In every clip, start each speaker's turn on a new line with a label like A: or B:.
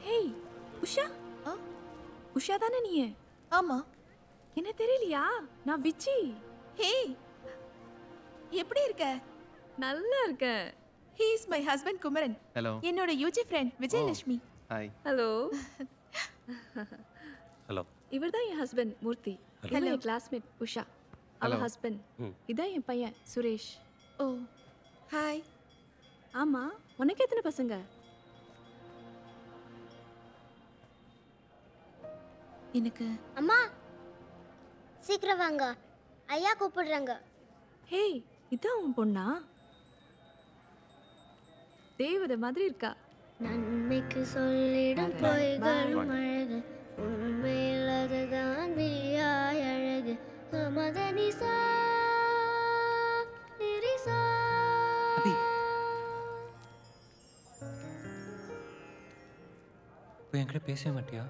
A: Hey Usha. Usha தானே நீ?
B: ஆமா.
A: என்ன தெரியலையா? நான் விச்சி.
B: ஹேய், எப்படி இருக்க?
A: நல்லா இருக்கேன்.
B: He is my husband Kumaran.
C: Hello.
B: என்னோட UG friend Vijayalakshmi.
C: Hi.
A: Hello.
C: Hello.
A: இவர்தான் என் ஹஸ்பண்ட் மூர்த்தி. ஹலோ. என் கிளாஸ்மேட் உஷா. அவ ஹஸ்பண்ட். இதான் என் பையன் சுரேஷ்.
B: ஓ ஹாய்.
A: ஆமா, உனக்கு எத்தனை பசங்க?
B: எனக்கு
D: அம்மா சீக்கிரம் வாங்க, ஐயா கூப்பிடுறாங்க.
A: ஹேய், இதான் உன் பொண்ணா? தேவதை மாதிரி இருக்கா.
D: நன்மைக்கு சொல்லிடும் பொய்களும் அழகு, உண்மையில் அதுதான் மெய்யாய் அழகு. மதனிசா நிரிசா.
E: இப்போ என்கிட்ட பேசவே மாட்டியா?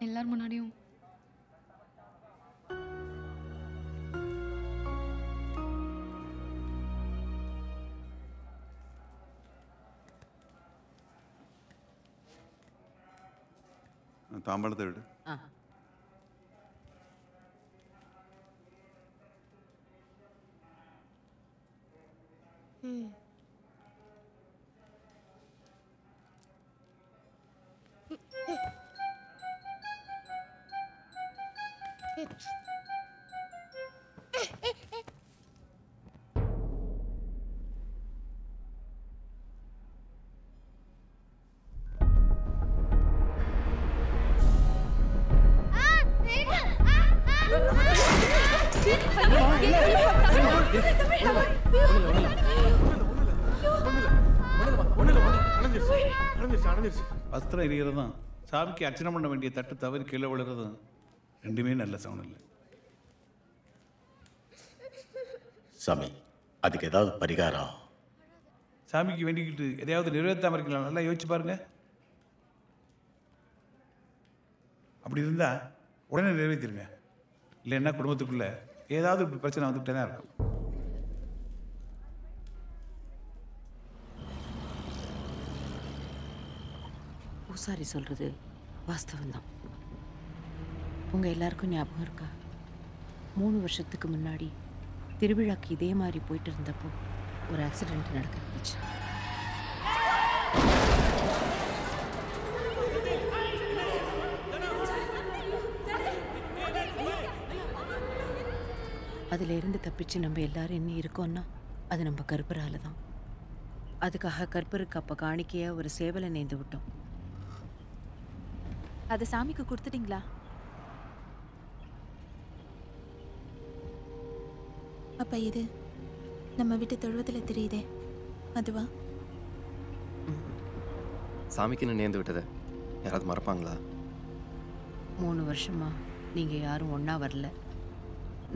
A: எல்லார் முன்னாடியும்
F: தாம்பாளத்தை விடு.
G: வஸ்திரம் எரிகிறதும் சாமிக்கு அர்ச்சனை பண்ண வேண்டிய தட்டு தவறி கீழே விழுறதும் ரெண்டுமே நல்ல சவுண்ட் இல்லை.
H: சாமி, அதுக்கு ஏதாவது பரிகாரம்?
G: சாமிக்கு வேண்டிக்கிட்டு எதையாவது நிறைவேற்றாம இருக்கலாம், நல்லா யோசிச்சு பாருங்க. அப்படி இருந்தால் உடனே நிறைவேற்றிருங்க. இல்லைன்னா குடும்பத்துக்குள்ள ஏதாவது பிரச்சனை வந்துகிட்டே தான் இருக்கும்.
I: பூசாரி சொல்கிறது வாஸ்தவம்தான். உங்கள் எல்லாருக்கும் ஞாபகம் இருக்கா? 3 வருஷத்துக்கு முன்னாடி திருவிழாக்கு இதே மாதிரி போயிட்டு இருந்தப்போ ஒரு ஆக்சிடெண்ட் நடக்க இருந்துச்சு. அதில் இருந்து தப்பிச்சு நம்ம எல்லாரும் என்ன இருக்கோம்னா அது நம்ம கருப்பரால தான். அதுக்காக கற்பருக்கு அப்போ காணிக்கையாக ஒரு சேவலை நேர்ந்து விட்டோம்.
B: அதை சாமிக்கு கொடுத்துட்டீங்களா? அப்ப இது நம்ம வீட்டு தொழுவத்தில் தெரியுதே, அதுவா?
C: சாமிக்குன்னு நேர்ந்து விட்டதை யாராவது மறப்பாங்களா?
I: 3 வருஷமா நீங்கள் யாரும் ஒன்றா வரல,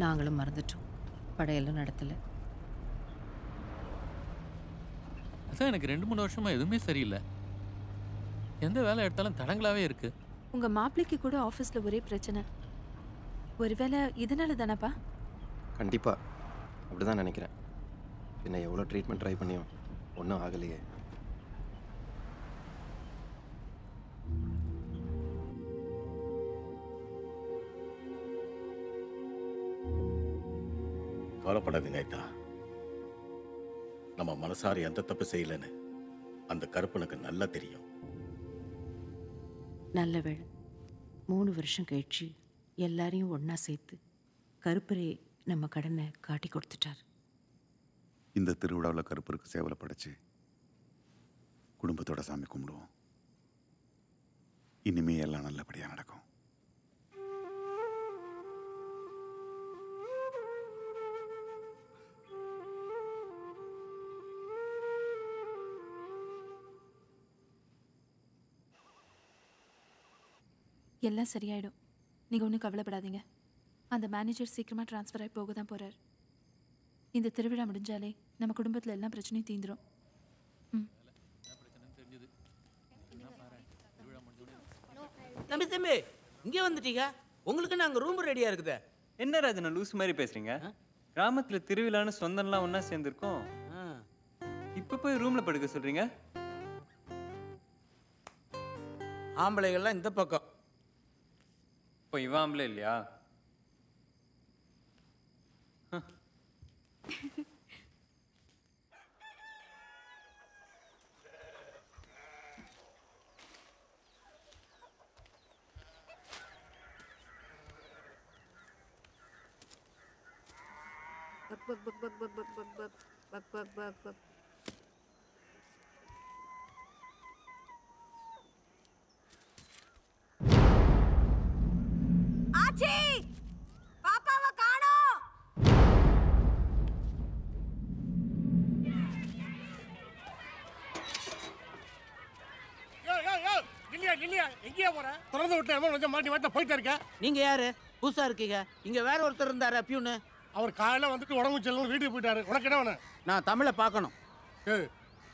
I: நாங்களும் மறந்துட்டோம், படையெல்லாம் நடத்தலை.
E: அதான் எனக்கு 2-3 வருஷமா எதுவுமே சரியில்லை. எந்த வேலை எடுத்தாலும் தடங்களாவே இருக்கு.
B: உங்க மாப்பிள்ளைக்கு கூட ஆஃபீஸில் ஒரே பிரச்சனை. ஒருவேளை இதனால தானப்பா?
C: கண்டிப்பாக அப்படி தான் நினைக்கிறேன். என்ன எவ்வளோ ட்ரீட்மெண்ட் ட்ரை பண்ணியும் ஒன்றும் ஆகலையே.
H: கவலைப்படாதீங்க ஐயா. நம்ம மனசார எந்த தப்பு செய்யலன்னு அந்த கருப்பனுக்கு நல்லா தெரியும்.
I: நல்ல வேளை 3 வருஷம் கழிச்சு எல்லாரையும் ஒன்றா சேர்த்து கருப்பரே நம்ம கடனை காட்டி கொடுத்துட்டார்.
F: இந்த திருவிழாவில் கருப்பருக்கு சேவலை படைச்சு குடும்பத்தோட சாமி கும்பிடுவோம். இனிமே எல்லாம் நல்லபடியாக நடக்கும்.
B: எல்லாம் சரியாயிடும். நீங்கள் ஒன்றும் கவலைப்படாதீங்க. அந்த மேனேஜர் சீக்கிரமாக ட்ரான்ஸ்ஃபர் ஆகி போக தான் போகிறார். இந்த திருவிழா முடிஞ்சாலே நம்ம குடும்பத்தில் எல்லா பிரச்சனையும் தீந்துடும்.
J: தம்பி தம்பி இங்கே வந்துட்டீங்க. உங்களுக்கு நாங்கள் ரூம் ரெடியாக இருக்குதே.
E: என்ன ராஜனா லூஸ் மாதிரி பேசுறீங்க? கிராமத்தில் திருவிழான்னு சொந்தம்லாம் ஒன்றா சேர்ந்துருக்கோம்.
K: இப்போ போய் ரூம்ல படுக்க சொல்றீங்க?
J: ஆம்பளைகள்லாம் இந்த பக்கம்.
K: இப்போ இவன் ஆம்பளை இல்லையா?
L: ஆச்சி பாப்பாவை காணோம்.
M: எங்கேயா போற? திறந்து விட்டு மாட்டி மாட்ட போயிட்டே இருக்க.
J: நீங்க யாரு? புதுசா இருக்கீங்க. இங்க வேற ஒருத்தர் இருந்தாரு பியூனு.
M: அவர் காலையில வந்துட்டு உடம்பு செல்லணும் வீட்டுக்கு போயிட்டாரு. உனக்கு என்ன வேணும்?
J: நான் தமிழை பார்க்கணும்.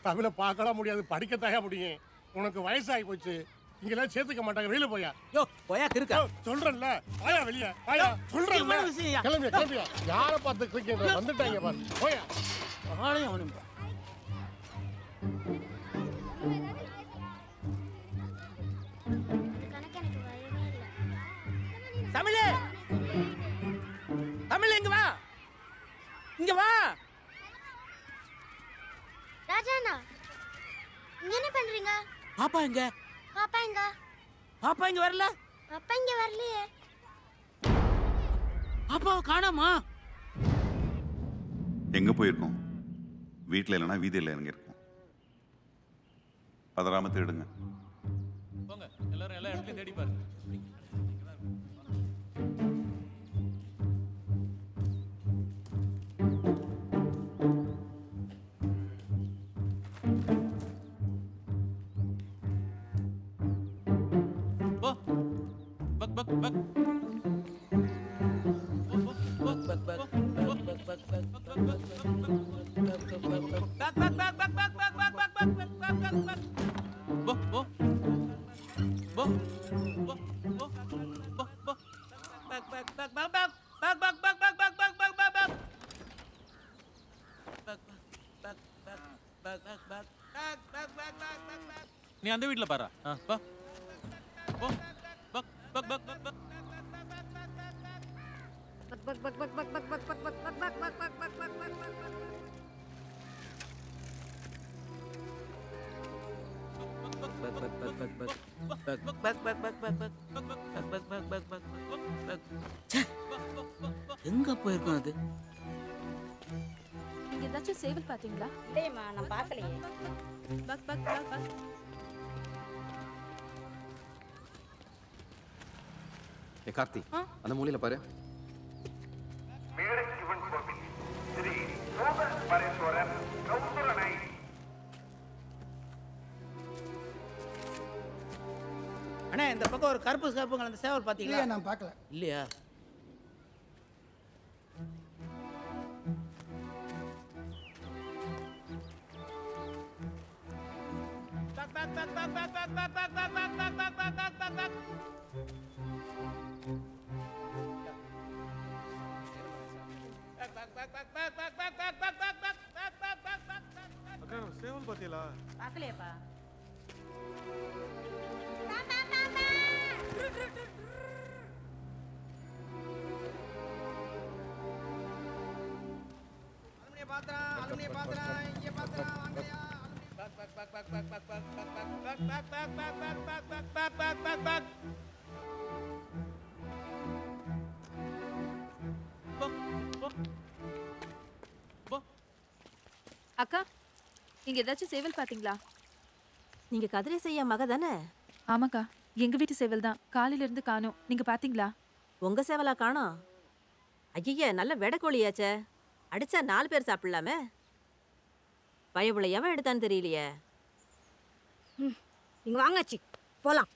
M: தமிழை பார்க்கலாம் முடியாது, படிக்கத்தாயா முடியும். உனக்கு வயசாகி போச்சு, இங்கெல்லாம் சேர்த்துக்க மாட்டாங்க. வெளியில போயா.
J: யோ போயா இருக்கா
M: சொல்றேன்ல, வாயா வெளிய வாயா. சொல்றேன்ல, கிளம்பியா. யாரை பார்த்து கிரிக்கெட் வந்துட்டாங்க பாரு. போயா
J: ஆளையும் அவனும். தமிழே, தமிழ் இங்க வா, இங்க வா.
D: ராஜாண்ணா, இங்க என்ன பண்றீங்க?
J: பாப்பா எங்க?
D: பாப்பா எங்க?
J: பாப்பா இங்க வரல.
D: பாப்பா இங்க வரலையே.
J: பாப்பாவை காணோமா?
F: எங்க போயிருக்கோம்? வீட்டில் இல்லைன்னா வீதியில் இறங்கி இருக்கோம். பதறாம தேடுங்க.
E: போங்க, எல்லாரும் எல்லா இடத்துலையும் தேடி பாருங்க. நீ அந்த வீட்டில் பாரு.
J: எங்க போயிருக்கோம் அது?
B: நீங்க ஏதாச்சும் சேவல் பாத்தீங்களா?
L: இல்லையம்மா, நான் பார்க்கலையே.
B: பக் பக் பக் பக்.
C: கார்த்தி, அந்த மூலையில பாரு.
J: அண்ணா, இந்த பக்கம் ஒரு கருப்பு கருப்புங்க அந்த சேவல் பாத்தீங்களா?
N: நான் பார்க்கல.
J: இல்லையா?
N: சேவல் பாத்தீங்களா?
L: பார்க்கலையேப்பா.
B: அக்கா, நீங்க ஏதாச்சும் சேவல் பாத்தீங்களா?
L: நீங்க கதிரேச ஐயா மக தானே?
B: ஆமாக்கா, எங்க வீட்டு சேவல் தான். காலையில இருந்து காணோம். நீங்க பாத்தீங்களா?
L: உங்க சேவலா காணோம்? ஐயா, நல்ல வெடக்கோழியாச்சே. அடிச்சா 4 பேர் சாப்பிடலாமே. பயபுள்ள எவன் எடுத்தான்னு தெரியலையே.
O: நீங்க வாங்காச்சு போலாம்.